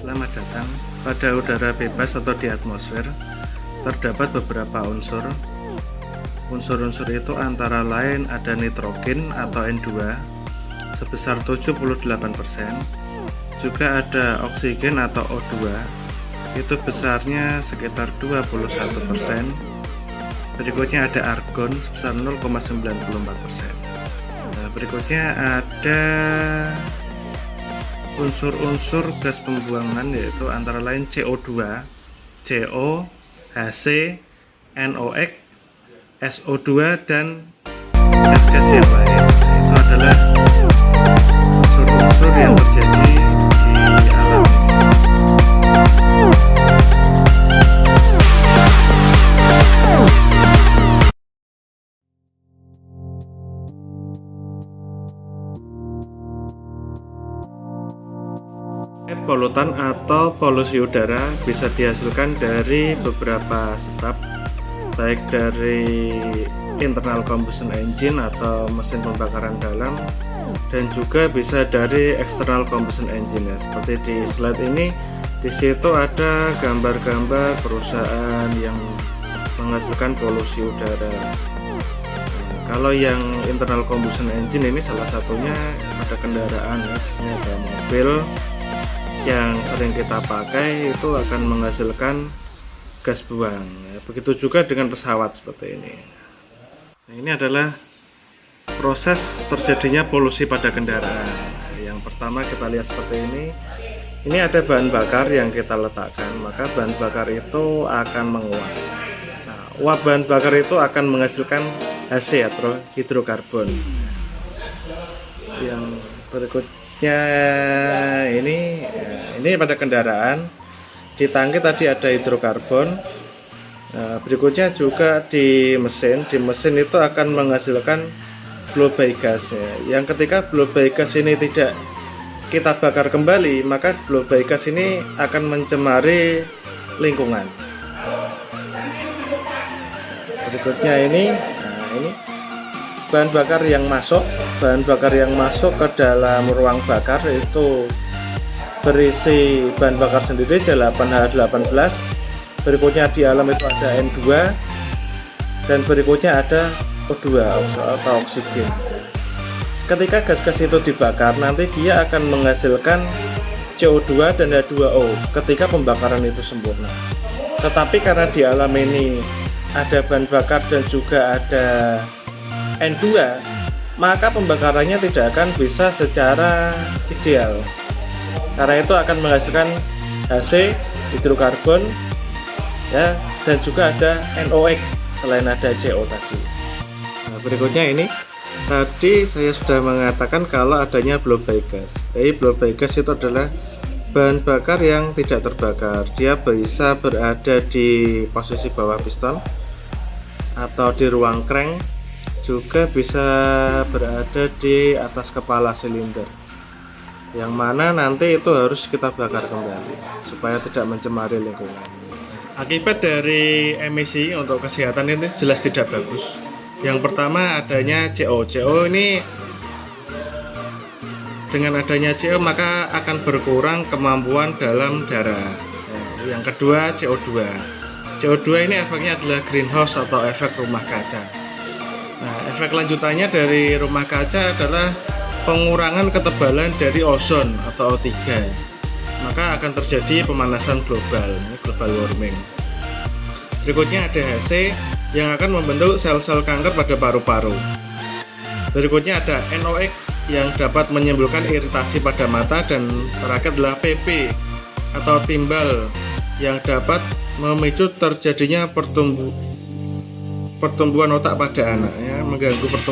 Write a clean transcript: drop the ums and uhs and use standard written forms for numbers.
Selamat datang. Pada udara bebas atau di atmosfer terdapat beberapa unsur. Unsur-unsur itu antara lain ada nitrogen atau N2 sebesar 78%, juga ada oksigen atau O2 itu besarnya sekitar 21%. Berikutnya ada argon sebesar 0,94%. Berikutnya ada unsur-unsur gas pembuangan yaitu antara lain CO2, CO, HC, NOx, SO2 dan gas-gas yang lain. Itu adalah unsur-unsur yang terjadi di alam. Polutan atau polusi udara bisa dihasilkan dari beberapa sebab, baik dari internal combustion engine atau mesin pembakaran dalam, dan juga bisa dari external combustion engine ya. Seperti di slide ini, di situ ada gambar-gambar perusahaan yang menghasilkan polusi udara. Kalau yang internal combustion engine ini salah satunya pada kendaraan ya, biasanya ada mobil yang sering kita pakai itu akan menghasilkan gas buang ya. Begitu juga dengan pesawat seperti ini. Nah, ini adalah proses terjadinya polusi pada kendaraan. Yang pertama kita lihat seperti ini. Ini ada bahan bakar yang kita letakkan, maka bahan bakar itu akan menguap. Nah, uap bahan bakar itu akan menghasilkan HC atau hidrokarbon. Yang berikutnya ini pada kendaraan, di tangki tadi ada hidrokarbon. Nah, berikutnya juga di mesin itu akan menghasilkan blow-by gas ya. Yang ketika blow-by gas ini tidak kita bakar kembali, maka blow-by gas ini akan mencemari lingkungan. Berikutnya ini bahan bakar yang masuk ke dalam ruang bakar itu berisi bahan bakar sendiri 8H18. Berikutnya di alam itu ada N2, dan berikutnya ada O2 atau oksigen. Ketika gas-gas itu dibakar, nanti dia akan menghasilkan CO2 dan H2O ketika pembakaran itu sempurna. Tetapi karena di alam ini ada bahan bakar dan juga ada N2, maka pembakarannya tidak akan bisa secara ideal. Karena itu akan menghasilkan HC, hidrokarbon ya, dan juga ada NOx selain ada CO tadi. Nah, berikutnya ini tadi saya sudah mengatakan kalau adanya blow-by gas. Jadi blow-by gas itu adalah bahan bakar yang tidak terbakar. Dia bisa berada di posisi bawah piston atau di ruang crank, juga bisa berada di atas kepala silinder, yang mana nanti itu harus kita bakar kembali supaya tidak mencemari lingkungan. Akibat dari emisi untuk kesehatan ini jelas tidak bagus. Yang pertama adanya CO. CO ini, dengan adanya CO maka akan berkurang kemampuan dalam darah. Yang kedua CO2. CO2 ini efeknya adalah greenhouse atau efek rumah kaca. Nah, efek lanjutannya dari rumah kaca adalah pengurangan ketebalan dari ozon atau O3, maka akan terjadi pemanasan global, global warming. Berikutnya ada HC yang akan membentuk sel-sel kanker pada paru-paru. Berikutnya ada NOx yang dapat menimbulkan iritasi pada mata, dan terakhir adalah PP atau timbal yang dapat memicu terjadinya pertumbuhan otak pada anak ya, mengganggu pertumbuhan